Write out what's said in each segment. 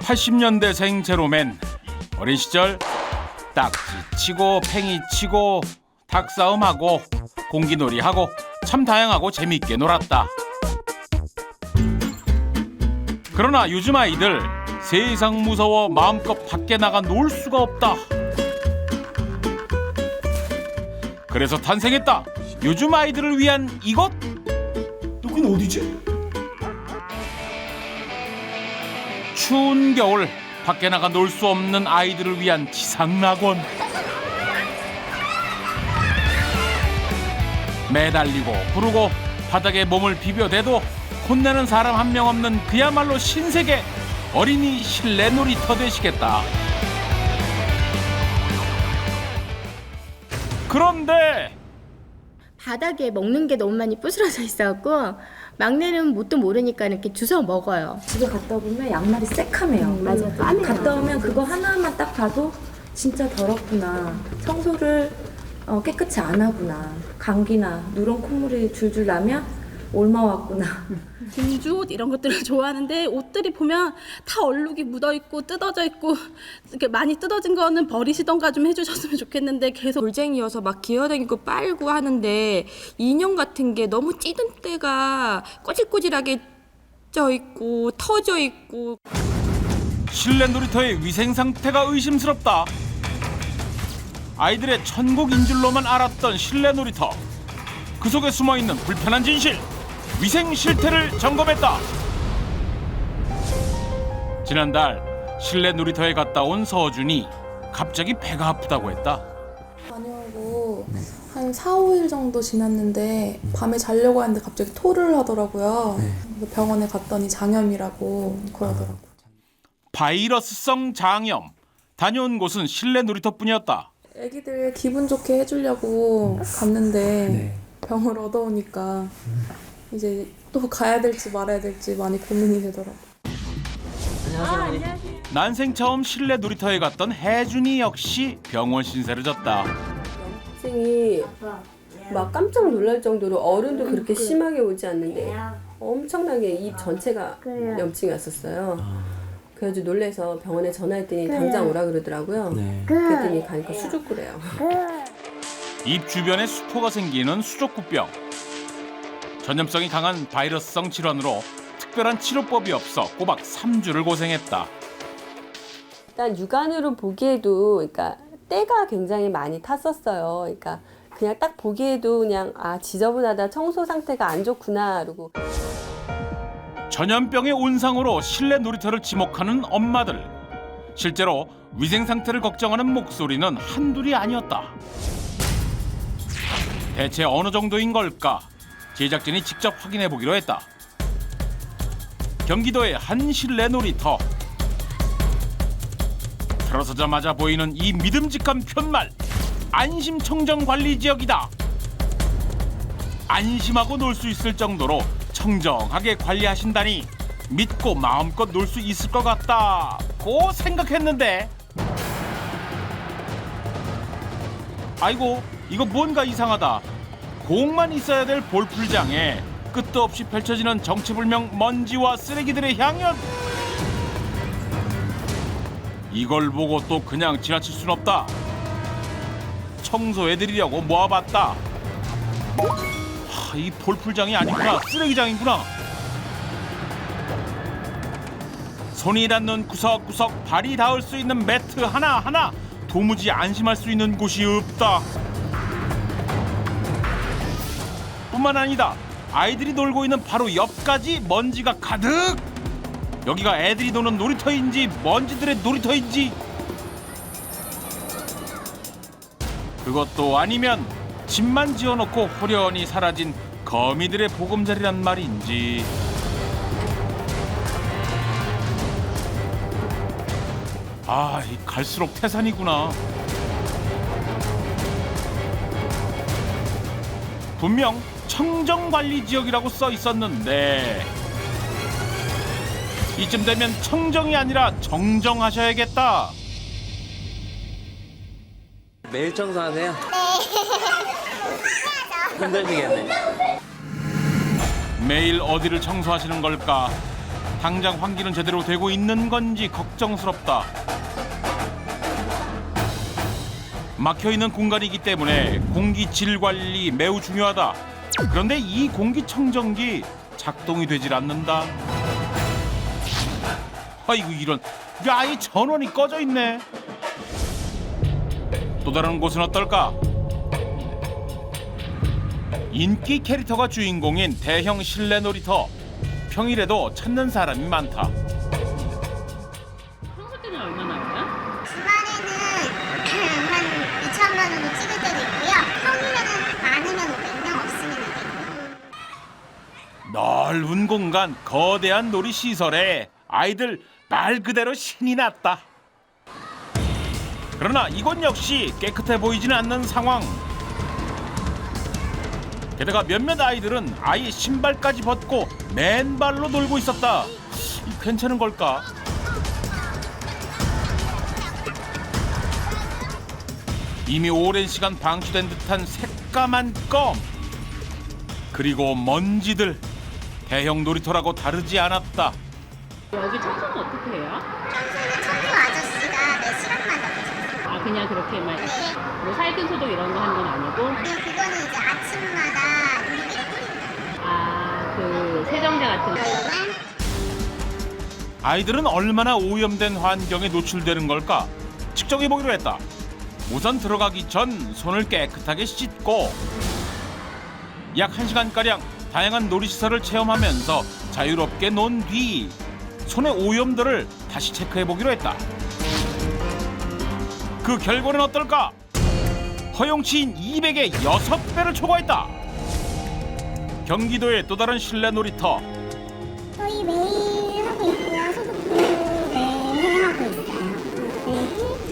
80년대생 제로맨. 어린 시절 딱지 치고 팽이 치고 닭싸움하고 공기놀이하고 참 다양하고 재미있게 놀았다. 그러나 요즘 아이들 세상 무서워 마음껏 밖에 나가 놀 수가 없다. 그래서 탄생했다. 요즘 아이들을 위한 이것. 여긴 어디지? 추운 겨울 밖에 나가 놀 수 없는 아이들을 위한 지상낙원. 매달리고 구르고 바닥에 몸을 비벼대도 혼내는 사람 한 명 없는 그야말로 신세계 어린이 실내 놀이터 되시겠다. 그런데 바닥에 먹는 게 너무 많이 부스러져 있어갖고 막내는 뭣도 모르니까 이렇게 주워 먹어요. 집에 갔다 오면 양말이 새카매요. 맞아, 까매요. 갔다 오면 그거 하나만 딱 봐도 진짜 더럽구나. 청소를 깨끗이 안 하구나. 감기나 누런 콧물이 줄줄 나면 옮아왔구나. 공주옷 이런 것들을 좋아하는데 옷들이 보면 다 얼룩이 묻어있고 뜯어져 있고 이렇게 많이 뜯어진 거는 버리시던가 좀 해주셨으면 좋겠는데 계속 돌쟁이여서 막 기어다니고 빨고 하는데 인형 같은 게 너무 찌든 때가 꼬질꼬질하게 쪄 있고 터져 있고. 실내 놀이터의 위생 상태가 의심스럽다. 아이들의 천국인 줄로만 알았던 실내 놀이터. 그 속에 숨어있는 불편한 진실. 위생 실태를 점검했다. 지난달 실내 놀이터에 갔다 온 서준이 갑자기 배가 아프다고 했다. 다녀오고 한 4, 5일 정도 지났는데 밤에 자려고 하는데 갑자기 토를 하더라고요. 그래서 병원에 갔더니 장염이라고 그러더라고요. 바이러스성 장염. 다녀온 곳은 실내 놀이터뿐이었다. 애기들 기분 좋게 해주려고 갔는데 병을 얻어오니까 이제 또 가야 될지 말아야 될지 많이 고민이 되더라고요. 난생 처음 실내 놀이터에 갔던 혜준이 역시 병원 신세를 졌다. 염증이 막 깜짝 놀랄 정도로 어른도 그렇게 심하게 오지 않는데 엄청나게 입 전체가 염증이 왔었어요. 그래가지고 놀래서 병원에 전화했더니 당장 오라 그러더라고요. 그랬더니 가니까 수족구래요. 입 주변에 수포가 생기는 수족구병. 전염성이 강한 바이러스성 질환으로 특별한 치료법이 없어 꼬박 3주를 고생했다. 일단 육안으로 보기에도 그러니까 때가 굉장히 많이 탔었어요. 그러니까 그냥 딱 보기에도 그냥 지저분하다, 청소 상태가 안 좋구나 그러고. 전염병의 온상으로 실내 놀이터를 지목하는 엄마들. 실제로 위생 상태를 걱정하는 목소리는 한둘이 아니었다. 대체 어느 정도인 걸까? 제작진이 직접 확인해 보기로 했다. 경기도의 한 실내 놀이터. 들어서자마자 보이는 이 믿음직한 편말. 안심 청정 관리 지역이다. 안심하고 놀 수 있을 정도로 청정하게 관리하신다니 믿고 마음껏 놀 수 있을 것 같다고 생각했는데, 아이고 이거 뭔가 이상하다. 공만 있어야 될 볼풀장에 끝도 없이 펼쳐지는 정체불명 먼지와 쓰레기들의 향연. 이걸 보고 또 그냥 지나칠 순 없다. 청소해드리려고 모아봤다. 이 볼풀장이 아니구나, 쓰레기장이구나. 손이 닿는 구석구석 발이 닿을 수 있는 매트 하나하나. 도무지 안심할 수 있는 곳이 없다. 뿐만 아니다. 아이들이 놀고 있는 바로 옆까지 먼지가 가득. 여기가 애들이 노는 놀이터인지 먼지들의 놀이터인지, 그것도 아니면 집만 지어놓고 호련히 사라진 거미들의 보금자리란 말인지. 이 갈수록 태산이구나. 분명 청정관리지역이라고 써 있었는데 이쯤 되면 청정이 아니라 정정하셔야겠다. 매일 청소하세요? 힘드시겠네. 매일 어디를 청소하시는 걸까? 당장 환기는 제대로 되고 있는 건지 걱정스럽다. 막혀있는 공간이기 때문에 공기질 관리 매우 중요하다. 그런데 이 공기청정기 작동이 되질 않는다. 아이고 이런, 야, 아예 전원이 꺼져 있네. 또 다른 곳은 어떨까? 인기 캐릭터가 주인공인 대형 실내 놀이터. 평일에도 찾는 사람이 많다. 평소 때는 얼마나 와요? 주말에는 한 2천만 원을 찍을 때도 있고요. 평일에는 많으면 500명 없으면 200명. 넓은 공간, 거대한 놀이시설에 아이들 말 그대로 신이 났다. 그러나 이곳 역시 깨끗해 보이지는 않는 상황. 게다가 몇몇 아이들은 아예 신발까지 벗고 맨발로 놀고 있었다. 괜찮은 걸까? 이미 오랜 시간 방치된 듯한 새까만 껌. 그리고 먼지들. 대형 놀이터라고 다르지 않았다. 여기 청소는 어떻게 해요? 청소는 청소 아저씨가 매 시간마다 오죠. 아 그냥 그렇게만 네. 뭐 살균 소독 이런 거 하는 건 아니고 그리고 그거는 이제 아침마다 우리가 뿌립니다. 그 세정제 같은 거. 아이들은 얼마나 오염된 환경에 노출되는 걸까? 측정해 보기로 했다. 우선 들어가기 전 손을 깨끗하게 씻고 약 1시간가량 다양한 놀이시설을 체험하면서 자유롭게 논 뒤 손의 오염도를 다시 체크해 보기로 했다. 그 결과는 어떨까? 허용치인 200의 6배를 초과했다. 경기도의 또 다른 실내 놀이터. 저희 매일 하고 있고요. 소독도 매일 하고 있어요.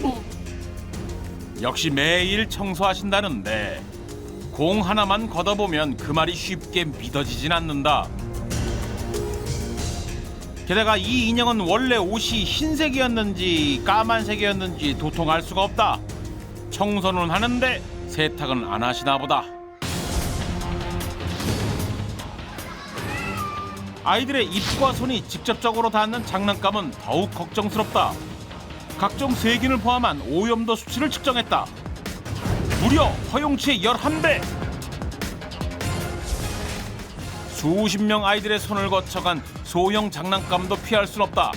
네. 역시 매일 청소하신다는데 공 하나만 걷어보면 그 말이 쉽게 믿어지진 않는다. 게다가 이 인형은 원래 옷이 흰색이었는지 까만색이었는지 도통 알 수가 없다. 청소는 하는데 세탁은 안 하시나 보다. 아이들의 입과 손이 직접적으로 닿는 장난감은 더욱 걱정스럽다. 각종 세균을 포함한 오염도 수치를 측정했다. 무려 허용치의 11배! 수십 명 아이들의 손을 거쳐간 소형 장난감도 피할 순 없다.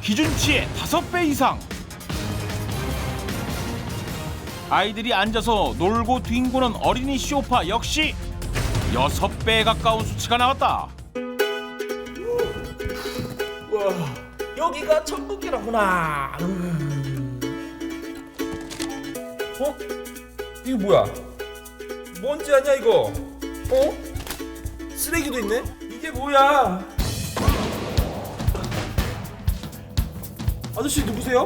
기준치의 5배 이상! 아이들이 앉아서 놀고 뒹구는 어린이 쇼파 역시 6배에 가까운 수치가 나왔다. 와, 여기가 천국이라구나. 어? 이거 뭐야? 먼지 아니야 이거? 어? 쓰레기도 있네? 이게 뭐야? 아저씨 누구세요?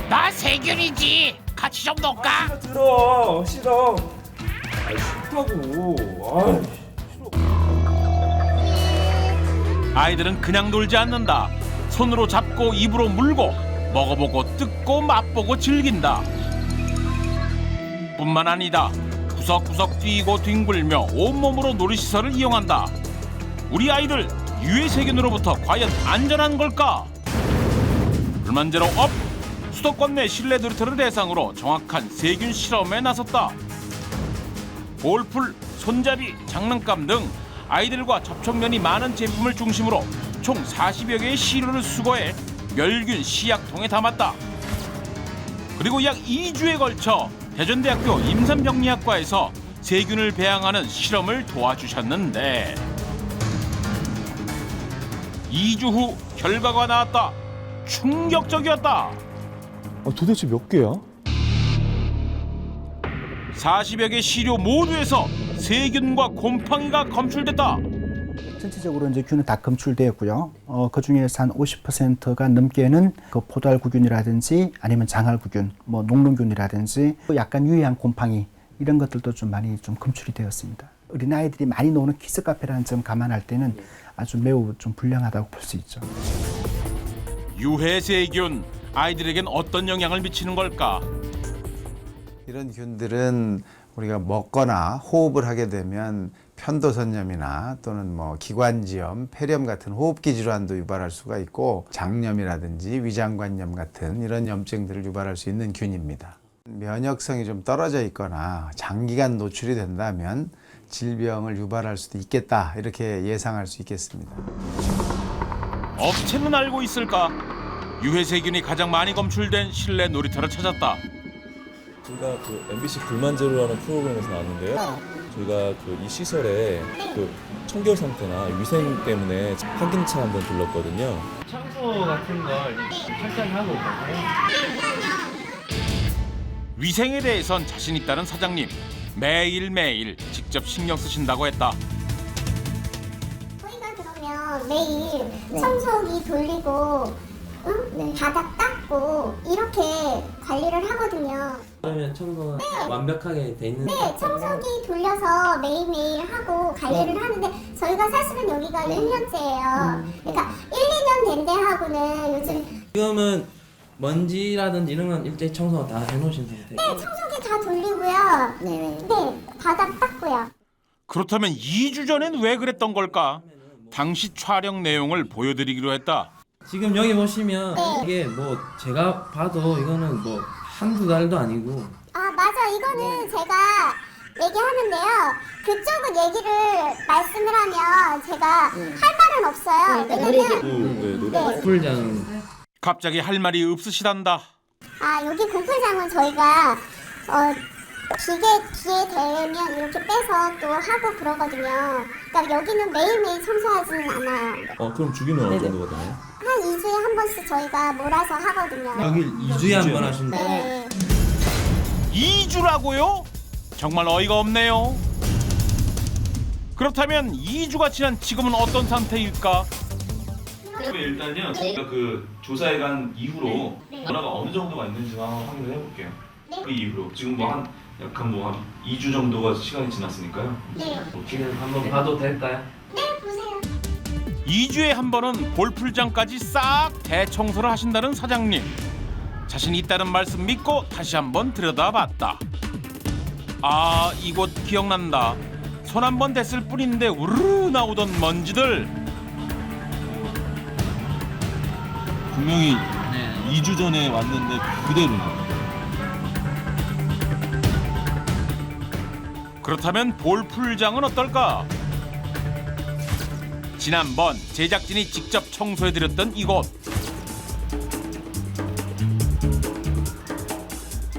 나 세균이지. 같이 좀 놀까? 들어 싫어. 아 싫다고. 아 싫어. 아이들은 그냥 놀지 않는다. 손으로 잡고 입으로 물고 먹어보고 뜯고 맛보고 즐긴다. 뿐만 아니다. 구석구석 뛰고 뒹굴며 온몸으로 놀이시설을 이용한다. 우리 아이들 유해세균으로부터 과연 안전한 걸까? 불만제로 업! 수도권 내 실내 놀이터를 대상으로 정확한 세균 실험에 나섰다. 볼풀, 손잡이, 장난감 등 아이들과 접촉면이 많은 제품을 중심으로 총 40여 개의 시료를 수거해 멸균 시약통에 담았다. 그리고 약 2주에 걸쳐 대전대학교 임산병리학과에서 세균을 배양하는 실험을 도와주셨는데 2주 후 결과가 나왔다. 충격적이었다. 도대체 몇 개야? 40여 개 시료 모두에서 세균과 곰팡이가 검출됐다. 전체적으로 이제 균은 다 검출되었고요. 그 중에서 한 50%가 넘게는 그 포도알구균이라든지 아니면 장알구균, 뭐 녹론균이라든지 또 약간 유해한 곰팡이 이런 것들도 좀 많이 좀 검출이 되었습니다. 어린 아이들이 많이 노는 키즈 카페라는 점 감안할 때는 아주 매우 좀 불량하다고 볼 수 있죠. 유해 세균 아이들에겐 어떤 영향을 미치는 걸까? 이런 균들은 우리가 먹거나 호흡을 하게 되면 편도선염이나 또는 뭐 기관지염, 폐렴 같은 호흡기 질환도 유발할 수가 있고 장염이라든지 위장관염 같은 이런 염증들을 유발할 수 있는 균입니다. 면역성이 좀 떨어져 있거나 장기간 노출이 된다면 질병을 유발할 수도 있겠다 이렇게 예상할 수 있겠습니다. 업체는 알고 있을까? 유해세균이 가장 많이 검출된 실내 놀이터를 찾았다. 제가 그 MBC 불만제로라는 프로그램에서 나왔는데요. 저희가 그 이 시설에 그 청결 상태나 위생 때문에 확인차 한번 불렀거든요. 청소 같은 걸 철저히 하고 있거든요. 위생에 대해선 자신 있다는 사장님. 매일매일 직접 신경 쓰신다고 했다. 저희가 그러면 매일 청소기 돌리고 바닥 닦고 이렇게 관리를 하거든요. 그러면 청소가 완벽하게 돼 있는 네, 청소기 돌려서 매일매일 하고 관리를 하는데 저희가 사실은 여기가 1년째예요. 그러니까 1, 2년 된 데하고는 요즘 지금은 먼지라든지 이런 건 일제히 청소 다 해놓으신 상태고. 네, 청소기 다 돌리고요. 네, 바닥 닦고요. 그렇다면 2주 전엔 왜 그랬던 걸까? 당시 촬영 내용을 보여드리기로 했다. 지금 여기 보시면 이게 뭐 제가 봐도 이거는 뭐 한두 달도 아니고. 아, 맞아. 이거는 제가 얘기하는데요. 그쪽은 얘기를 말씀을 하면 제가 할 말은 없어요. 왜냐면 풀장. 갑자기 할 말이 없으시단다. 아, 여기 공풀장은 저희가 기계 되면 이렇게 빼서 또 하고 그러거든요. 그러니까 여기는 매일매일 청소하지는 않아요. 그럼 주기는 어느 정도가 되나요? 한 2주에 한 번씩 저희가 몰아서 하거든요. 여기 2주에 한 번 하신다. 네. 2주라고요? 정말 어이가 없네요. 그렇다면 2주가 지난 지금은 어떤 상태일까? 일단요, 저희가 그 조사에 간 이후로 변화가 어느 정도가 있는지만 확인을 해볼게요. 그 이후로 지금 뭐 한 2주 정도가 시간이 지났으니까요. 지금 한번 봐도 될까요? 2주에 한 번은 볼풀장까지 싹 대청소를 하신다는 사장님. 자신 있다는 말씀 믿고 다시 한번 들여다봤다. 아, 이곳 기억난다. 손 한 번 댔을 뿐인데 우르르 나오던 먼지들. 분명히 2주 전에 왔는데 그대로예요. 그렇다면 볼풀장은 어떨까? 지난번 제작진이 직접 청소해드렸던 이곳.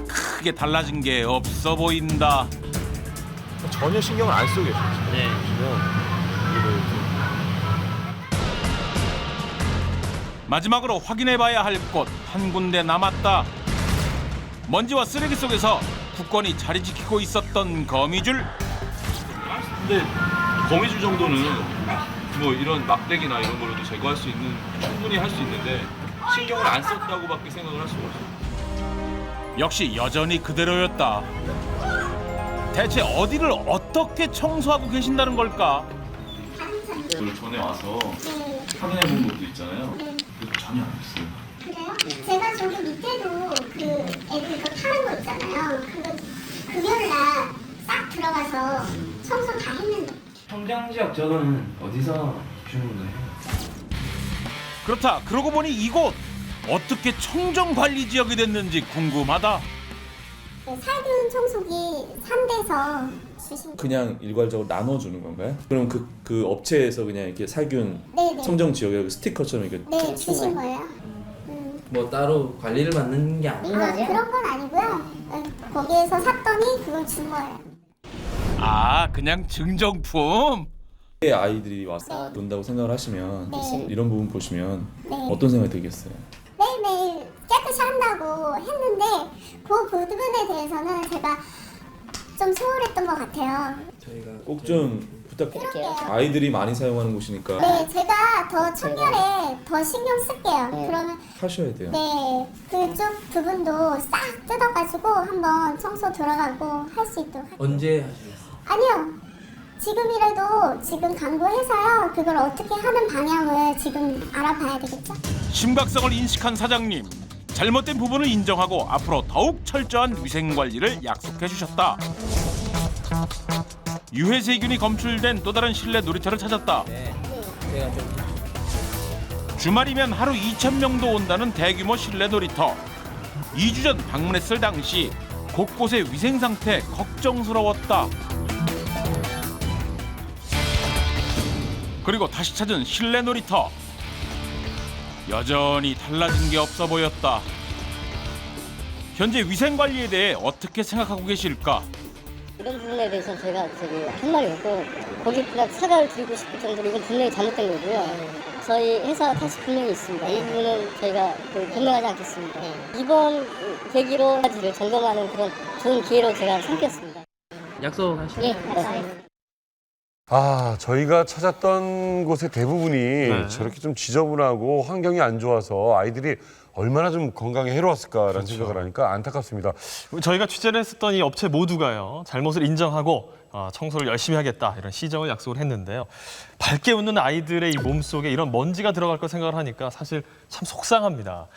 크게 달라진 게 없어 보인다. 전혀 신경을 안 쓰고 계세요. 네. 마지막으로 확인해봐야 할 곳 한 군데 남았다. 먼지와 쓰레기 속에서 굳건히 자리 지키고 있었던 거미줄. 근데 거미줄 정도는 뭐 이런 막대기나 이런 걸로도 제거할 수 있는, 충분히 할 수 있는데 신경을 안 썼다고밖에 생각을 할 수가 없어요. 역시 여전히 그대로였다. 대체 어디를 어떻게 청소하고 계신다는 걸까? 그 전에 와서 확인해 본 것도 있잖아요. 그래도 전혀 안 됐어요. 그래요? 제가 저기 밑에도 그 애들 이거 타는 거 있잖아요. 그거 금요일날 싹 들어가서 청소 다 했는데. 청정지역 저거는 어디서 주는 거예요? 그렇다. 그러고 보니 이곳 어떻게 청정관리지역이 됐는지 궁금하다. 살균 청소기 3대서 주신. 그냥 일괄적으로 나눠주는 건가요? 그럼 그 업체에서 그냥 이렇게 살균 네네. 청정 지역에 스티커처럼 이렇게 네, 주신 거예요. 뭐 따로 관리를 받는 게 아니고. 아, 그런 건 아니고요. 거기에서 샀더니 그걸 준 거예요. 아, 그냥 증정품? 아이들이 와서 논다고 생각을 하시면 네. 이런 부분 보시면 네. 어떤 생각이 들겠어요? 매일매일 깨끗이 한다고 했는데 그 부분에 대해서는 제가 좀 소홀했던 것 같아요. 저희가 꼭 좀 부탁드릴게요. 그럴게요. 아이들이 많이 사용하는 곳이니까 네, 제가 더 청결에 더 신경 쓸게요. 그러면 하셔야 돼요. 네, 그쪽 부분도 싹 뜯어가지고 한번 청소 들어가고 할 수 있도록 할게요. 언제 하시겠어요? 아니요. 지금이라도 지금 강구해서요. 그걸 어떻게 하는 방향을 지금 알아봐야 되겠죠? 심각성을 인식한 사장님. 잘못된 부분을 인정하고 앞으로 더욱 철저한 위생관리를 약속해 주셨다. 유해세균이 검출된 또 다른 실내 놀이터를 찾았다. 주말이면 하루 2,000명도 온다는 대규모 실내 놀이터. 2주 전 방문했을 당시 곳곳의 위생 상태 걱정스러웠다. 그리고 다시 찾은 실내 놀이터. 여전히 달라진 게 없어 보였다. 현재 위생 관리에 대해 어떻게 생각하고 계실까? 이런 부분에 대해서 제가 한 말이 없고 거기다 사과를 드리고 싶을 정도로 이건 분명히 잘못된 거고요. 저희 회사 탓이 분명히 있습니다. 이 부분은 저희가 변명하지 않겠습니다. 이번 계기로 가지를 점검하는 그런 좋은 기회로 제가 삼겠습니다. 약속하시죠? 예, 맞습니다. 아, 저희가 찾았던 곳의 대부분이 저렇게 좀 지저분하고 환경이 안 좋아서 아이들이 얼마나 좀 건강에 해로웠을까라는 생각을 하니까 안타깝습니다. 저희가 취재를 했었던 이 업체 모두가요, 잘못을 인정하고 청소를 열심히 하겠다 이런 시정을 약속을 했는데요. 밝게 웃는 아이들의 이 몸속에 이런 먼지가 들어갈 거 생각을 하니까 사실 참 속상합니다.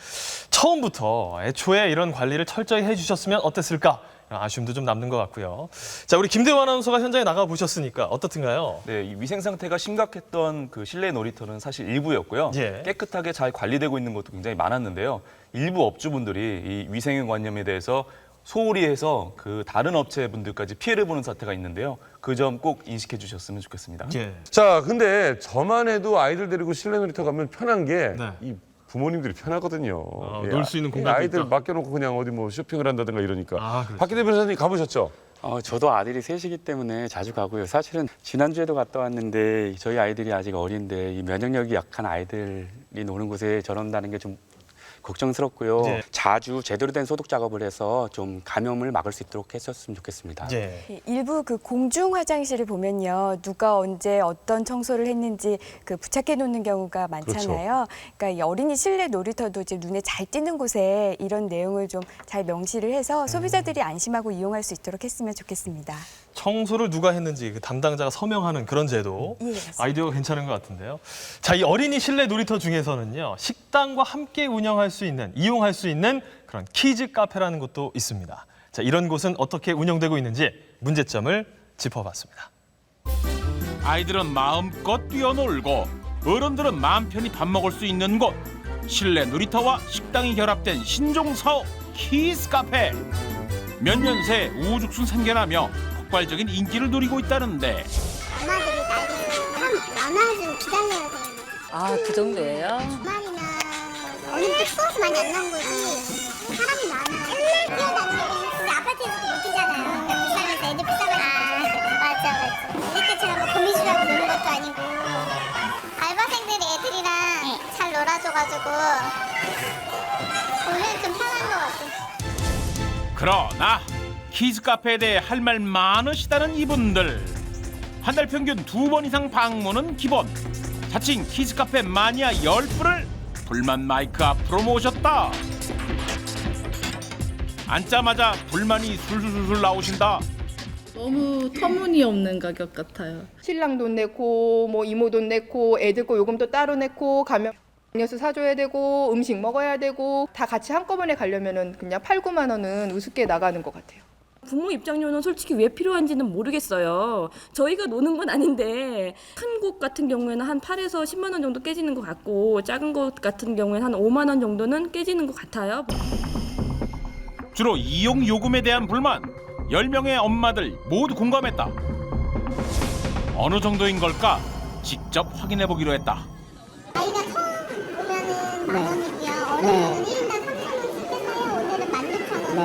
처음부터 애초에 이런 관리를 철저히 해주셨으면 어땠을까? 아쉬움도 좀 남는 것 같고요. 자, 우리 김대호 아나운서가 현장에 나가 보셨으니까 어떻든가요? 네, 이 위생 상태가 심각했던 그 실내 놀이터는 사실 일부였고요. 예. 깨끗하게 잘 관리되고 있는 것도 굉장히 많았는데요. 일부 업주분들이 이 위생관념에 대해서 소홀히 해서 그 다른 업체분들까지 피해를 보는 사태가 있는데요. 그 점 꼭 인식해 주셨으면 좋겠습니다. 예. 자, 근데 저만 해도 아이들 데리고 실내 놀이터 가면 편한 게 이 부모님들이 편하거든요. 놀 수 있는 공간도 아이들 있다. 맡겨놓고 그냥 어디 뭐 쇼핑을 한다든가 이러니까. 그렇죠. 박기대 변호사님 가보셨죠? 저도 아들이 셋이기 때문에 자주 가고요. 사실은 지난주에도 갔다 왔는데 저희 아이들이 아직 어린데 이 면역력이 약한 아이들이 노는 곳에 저런다는 게 좀 걱정스럽고요. 네. 자주 제대로 된 소독 작업을 해서 좀 감염을 막을 수 있도록 했었으면 좋겠습니다. 일부 그 공중 화장실을 보면요, 누가 언제 어떤 청소를 했는지 그 부착해 놓는 경우가 많잖아요. 그러니까 이 어린이 실내 놀이터도 이제 눈에 잘 띄는 곳에 이런 내용을 좀 잘 명시를 해서 소비자들이 안심하고 이용할 수 있도록 했으면 좋겠습니다. 청소를 누가 했는지 그 담당자가 서명하는 그런 제도. 예, 맞습니다. 아이디어가 괜찮은 것 같은데요. 자, 이 어린이 실내 놀이터 중에서는요, 식당과 함께 운영할 수 있는, 이용할 수 있는 그런 키즈 카페라는 곳도 있습니다. 자, 이런 곳은 어떻게 운영되고 있는지 문제점을 짚어봤습니다. 아이들은 마음껏 뛰어놀고 어른들은 마음 편히 밥 먹을 수 있는 곳. 실내 놀이터와 식당이 결합된 신종 사업 키즈 카페. 몇 년 새 우후죽순 생겨나며 폭발적인 인기를 누리고 있다는데. 엄마들이 나이 많아지고 기다려야 돼요. 그 정도예요? 주말이나 어린이들 추워서 많이 안 나온 거지. 사람이 많아. 맨날 뛰어다니는 우리 아파트에서도 못 뛰잖아요. 불쌍해서 애들 불쌍하니까. 맞아. 우리 때처럼 뭐 거미줄하고 노는 것도 아니고. 알바생들이 애들이랑 잘 놀아줘가지고 오늘 좀 편한 것 같아. 그러나 키즈 카페에 대해 할 말 많으시다는 이분들. 한 달 평균 2번 이상 방문은 기본. 자칭 키즈 카페 마니아 10분을 불만 마이크 앞으로 모셨다. 앉자마자 불만이 술술술 나오신다. 너무 터무니없는 가격 같아요. 신랑 돈 내고 뭐 이모 돈 내고 애들 거 요금도 따로 내고 가면 음료수 사줘야 되고 음식 먹어야 되고 다 같이 한꺼번에 가려면은 그냥 8, 9만 원은 우습게 나가는 것 같아요. 부모 입장료는 솔직히 왜 필요한지는 모르겠어요. 저희가 노는 건 아닌데 큰 곳 같은 경우에는 한 8에서 10만 원 정도 깨지는 것 같고 작은 곳 같은 경우에는 한 5만 원 정도는 깨지는 것 같아요. 주로 이용 요금에 대한 불만. 10명의 엄마들 모두 공감했다. 어느 정도인 걸까? 직접 확인해 보기로 했다. 아이가 처음 오면은 만 원이고요. 어른은 1인당 3,000원씩 해서요. 오늘은 16,000원.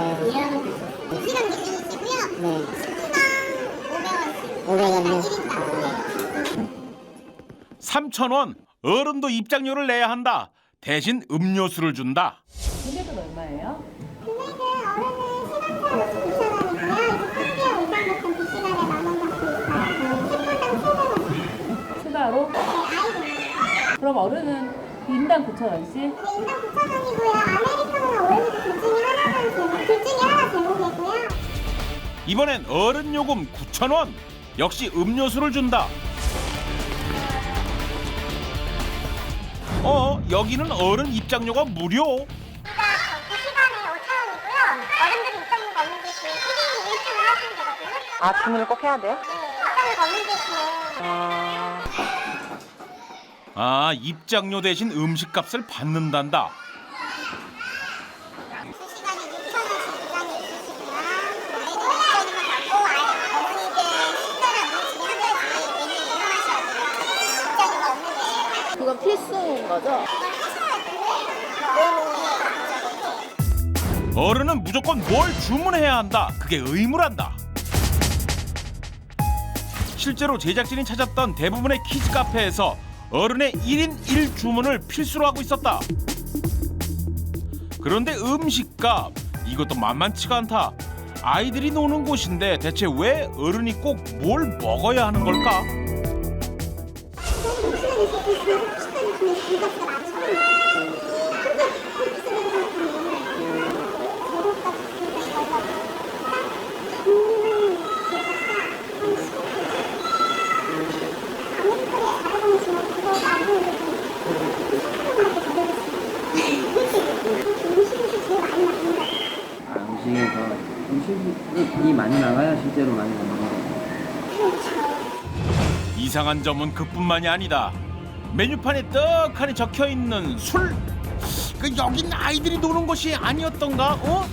2시간 기준이시고요. 식당 500원씩. 1인당. 3,000원. 어른도 입장료를 내야 한다. 대신 음료수를 준다. 금액은 얼마예요? 금액은 어른은 시간당 9,000원이고요. 이제 크게 올장 같은 2시간에 만 원 받고 있어요. 10분당 7,000원. 추가로? 그럼 어른은 인당 9,000원씩? 네, 인당 9,000원이고요. 아메리카노나 오렌지 둘 중에 하나 제공이고요. 이번엔 어른 요금 9,000원. 역시 음료수를 준다. 여기는 어른 입장료가 무료. 그러니까 2시간에 5,000원이고요. 어른들 입장료가 없는 게 1,000원 하시면 되거든요. 주문을 꼭 해야 돼? 네. 아, 입장료 대신 음식값을 받는단다. 그건 필수인 거죠? 어른은 무조건 뭘 주문해야 한다. 그게 의무란다. 실제로 제작진이 찾았던 대부분의 키즈 카페에서 어른의 1인 1주문을 필수로 하고 있었다. 그런데 음식값, 이것도 만만치가 않다. 아이들이 노는 곳인데 대체 왜 어른이 꼭 뭘 먹어야 하는 걸까? 음식이 많이 나가야 실제로 많이 먹는 거예요. 이상한 점은 그뿐만이 아니다. 메뉴판에 떡하니 적혀있는 술? 그 여긴 아이들이 노는 곳이 아니었던가? 어?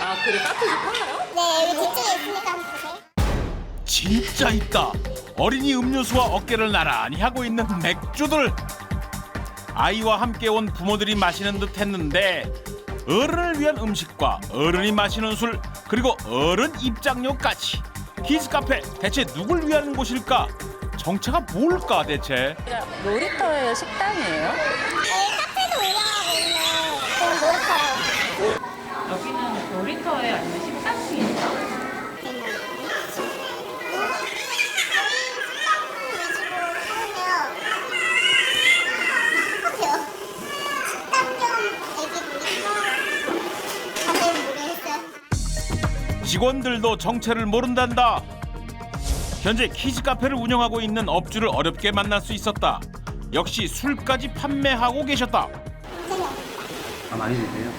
아, 그래? 카페도 팔아요? 네, 여기 뒤쪽에 있으니까 한번 보세요. 진짜 있다. 어린이 음료수와 어깨를 나란히 하고 있는 맥주들. 아이와 함께 온 부모들이 마시는 듯 했는데 어른을 위한 음식과 어른이 마시는 술, 그리고 어른 입장료까지. 키즈 카페 대체 누굴 위한 곳일까? 정체가 뭘까 대체? 놀이터예요? 식당이에요? 카페도 운영하고 있는 그런 놀이터라고. 여기는 놀이터에 아니면 식당이에요? 직원들도 정체를 모른단다. 현재 키즈 카페를 운영하고 있는 업주를 어렵게 만날 수 있었다. 역시 술까지 판매하고 계셨다. 아, 많이 드세요?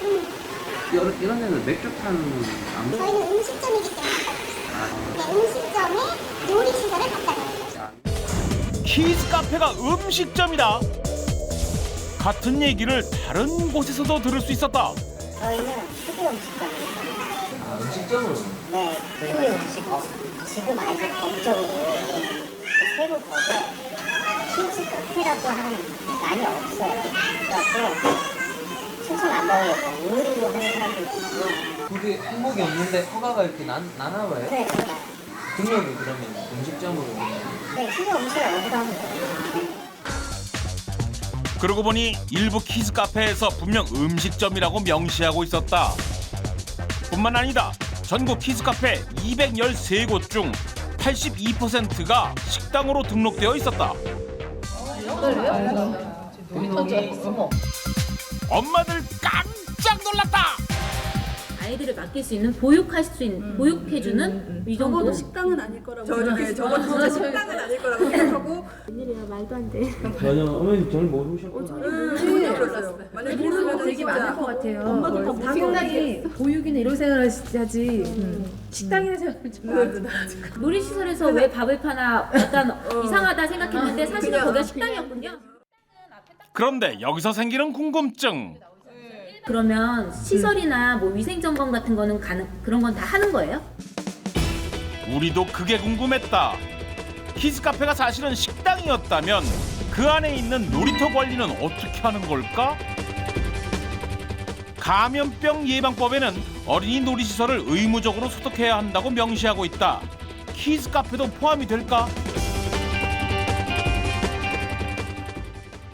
이런 데는 맥주 파는 저희는 음식점이기 때문에 네, 음식점에 요리시설을 갖다 놔요. 키즈 카페가 음식점이다. 같은 얘기를 다른 곳에서도 들을 수 있었다. 저희는 특유 음식점입니다. 아, 음식점으로? 네, 특유 음식. 지금 아직 법적으로 세부 법에 키즈 카페라고 하는 많이 없어요. 그래서 추천 안 받으려고 의무로 하는 사람도 있고. 그게 항목이 없는데 허가가 이렇게 나나 봐요? 네, 등록이 그러면 음식점으로? 네, 특유 음식을 어디다 하면 돼요. 그러고 보니 일부 키즈 카페에서 분명 음식점이라고 명시하고 있었다. 뿐만 아니다. 전국 키즈 카페 213곳 중 82%가 식당으로 등록되어 있었다. 엄마들 깜짝 놀랐다. 아이들을 맡길 수 있는 보육할 수 있는 보육해주는 이 정도 적어도 식당은 아닐 거라고 적어도 진짜 식당은 아닐 거라고 생각하고 웬일이야, 말도 안 돼. 전혀 어머니 저를 모르셨구나. 전혀 몰랐어요. 만약에 모르는 거 되게 진짜 많을 것 같아요. 엄마도 다 당연히 보육이나 이런 생활을 하지 식당이나 생활을 좀 놀이시설에서 왜 밥을 파나 약간 이상하다 생각했는데 사실은 거기가 식당이었군요. 그런데 여기서 생기는 궁금증. 그러면 시설이나 뭐 위생점검 같은 거는 그런 건 다 하는 거예요? 우리도 그게 궁금했다. 키즈 카페가 사실은 식당이었다면 그 안에 있는 놀이터 관리는 어떻게 하는 걸까? 감염병 예방법에는 어린이 놀이시설을 의무적으로 소독해야 한다고 명시하고 있다. 키즈 카페도 포함이 될까?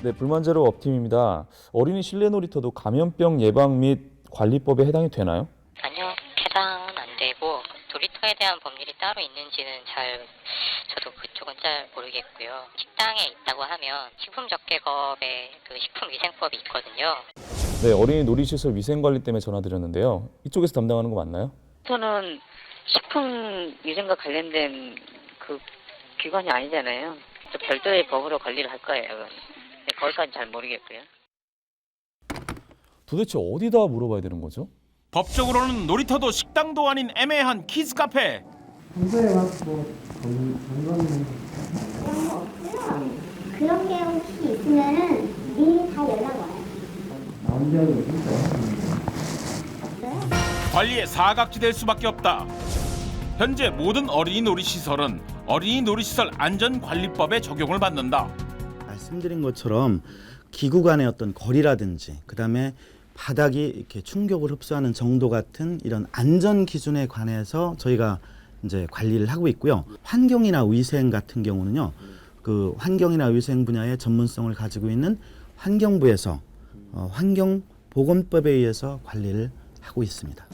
네, 불만제로 업팀입니다. 어린이 실내 놀이터도 감염병 예방 및 관리법에 해당이 되나요? 아니요, 해당은 안 되고 놀이터에 대한 법률이 따로 있는지는 저도 그쪽은 잘 모르겠고요. 식당에 있다고 하면 식품적계법에 그 식품위생법이 있거든요. 네, 어린이 놀이시설 위생관리 때문에 전화드렸는데요. 이쪽에서 담당하는 거 맞나요? 저는 식품위생과 관련된 그 기관이 아니잖아요. 또 별도의 법으로 관리를 할 거예요. 거기까지 잘 모르겠고요. 도대체 어디다 물어봐야 되는 거죠? 법적으로는 놀이터도 식당도 아닌 애매한 키즈 카페. 평소에 뭐 건강 그런 게 혹시 있으면은 미리 다 연락 와요. 남자도 진짜 관리에 사각지대일 수밖에 없다. 현재 모든 어린이 놀이시설은 어린이 놀이시설 안전관리법에 적용을 받는다. 말씀드린 것처럼 기구 간의 어떤 거리라든지 그다음에 바닥이 이렇게 충격을 흡수하는 정도 같은 이런 안전 기준에 관해서 저희가 이제 관리를 하고 있고요. 환경이나 위생 같은 경우는요. 그 환경이나 위생 분야의 전문성을 가지고 있는 환경부에서 환경보건법에 의해서 관리를 하고 있습니다.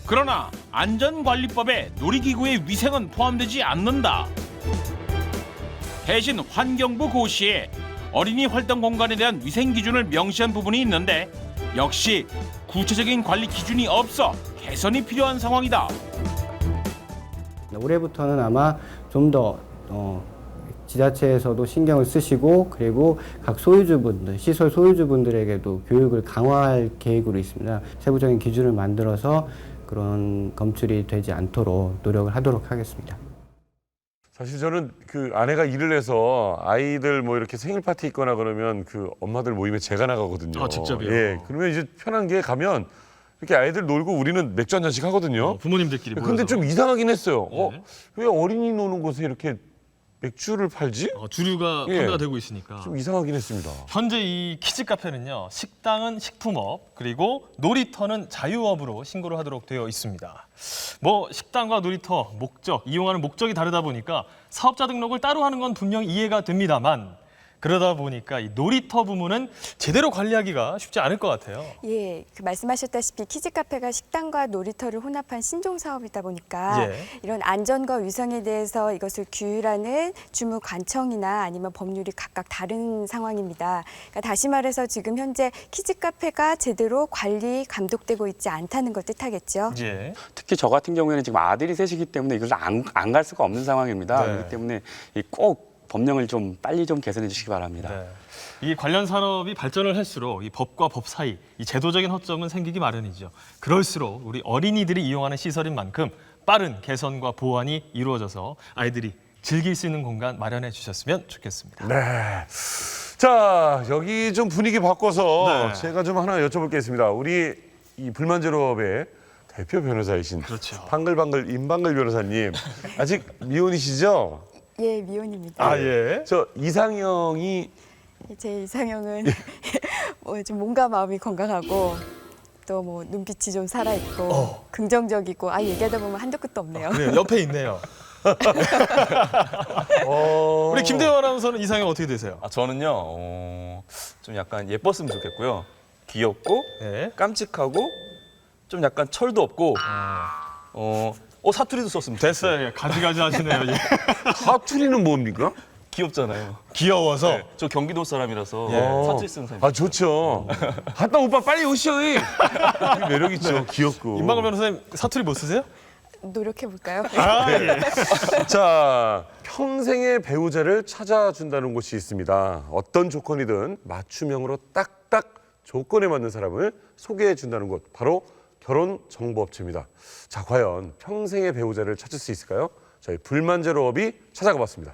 그러나 안전관리법에 놀이기구의 위생은 포함되지 않는다. 대신 환경부 고시에 어린이 활동 공간에 대한 위생 기준을 명시한 부분이 있는데 역시 구체적인 관리 기준이 없어 개선이 필요한 상황이다. 올해부터는 아마 좀 더 지자체에서도 신경을 쓰시고 그리고 각 소유주분들, 시설 소유주분들에게도 교육을 강화할 계획으로 있습니다. 세부적인 기준을 만들어서 그런 검출이 되지 않도록 노력을 하도록 하겠습니다. 사실 저는 그 아내가 일을 해서 아이들 뭐 이렇게 생일 파티 있거나 그러면 그 엄마들 모임에 제가 나가거든요. 아, 직접이요? 예. 그러면 이제 편한 게 가면 이렇게 아이들 놀고 우리는 맥주 한 잔씩 하거든요. 부모님들끼리 모여서. 근데 좀 이상하긴 했어요. 왜 어린이 노는 곳에 이렇게 맥주를 팔지? 주류가 예. 판매가 되고 있으니까. 좀 이상하긴 했습니다. 현재 이 키즈 카페는요. 식당은 식품업, 그리고 놀이터는 자유업으로 신고를 하도록 되어 있습니다. 뭐 식당과 놀이터 목적, 이용하는 목적이 다르다 보니까 사업자 등록을 따로 하는 건 분명히 이해가 됩니다만 그러다 보니까 이 놀이터 부문은 제대로 관리하기가 쉽지 않을 것 같아요. 예, 그 말씀하셨다시피 키즈 카페가 식당과 놀이터를 혼합한 신종 사업이다 보니까 예. 이런 안전과 위생에 대해서 이것을 규율하는 주무관청이나 아니면 법률이 각각 다른 상황입니다. 그러니까 다시 말해서 지금 현재 키즈 카페가 제대로 관리, 감독되고 있지 않다는 걸 뜻하겠죠. 예. 특히 저 같은 경우에는 지금 아들이 셋이기 때문에 이걸 안 갈 수가 없는 상황입니다. 네. 그렇기 때문에 꼭 법령을 좀 빨리 좀 개선해 주시기 바랍니다. 네. 이 관련 산업이 발전을 할수록 이 법과 법 사이 이 제도적인 허점은 생기기 마련이죠. 그럴수록 우리 어린이들이 이용하는 시설인 만큼 빠른 개선과 보완이 이루어져서 아이들이 즐길 수 있는 공간 마련해 주셨으면 좋겠습니다. 네. 자, 여기 좀 분위기 바꿔서 네. 제가 좀 하나 여쭤볼 게 있습니다. 우리 이 불만제로업의 대표 변호사이신 방글방글 임방글 변호사님 아직 미혼이시죠? 예, 미혼입니다. 아 예. 저 이상형이 제 이상형은 뭐 좀 몸과 마음이 건강하고 또 뭐 눈빛이 좀 살아있고 긍정적이고 얘기하다 보면 한도 끝도 없네요. 그래요. 옆에 있네요. 우리 김대호 아나운서는 이상형 어떻게 되세요? 저는요 좀 약간 예뻤으면 좋겠고요. 귀엽고 깜찍하고 좀 약간 철도 없고 사투리도 썼으면 좋겠어요. 됐어요. 가지가지 하시네요. 사투리는 뭡니까? 귀엽잖아요. 귀여워서? 네, 저 경기도 사람이라서 사투리 쓰는 사람이. 아 좋죠. 갔다 오빠 빨리 오시오. 매력 있죠. 귀엽고. 임방글 변호사님 사투리 못 쓰세요? 노력해볼까요? 예. 자, 평생의 배우자를 찾아준다는 곳이 있습니다. 어떤 조건이든 맞춤형으로 딱딱 조건에 맞는 사람을 소개해준다는 곳, 바로 결혼정보업체입니다. 자, 과연 평생의 배우자를 찾을 수 있을까요? 저희 불만제로업이 찾아가 봤습니다.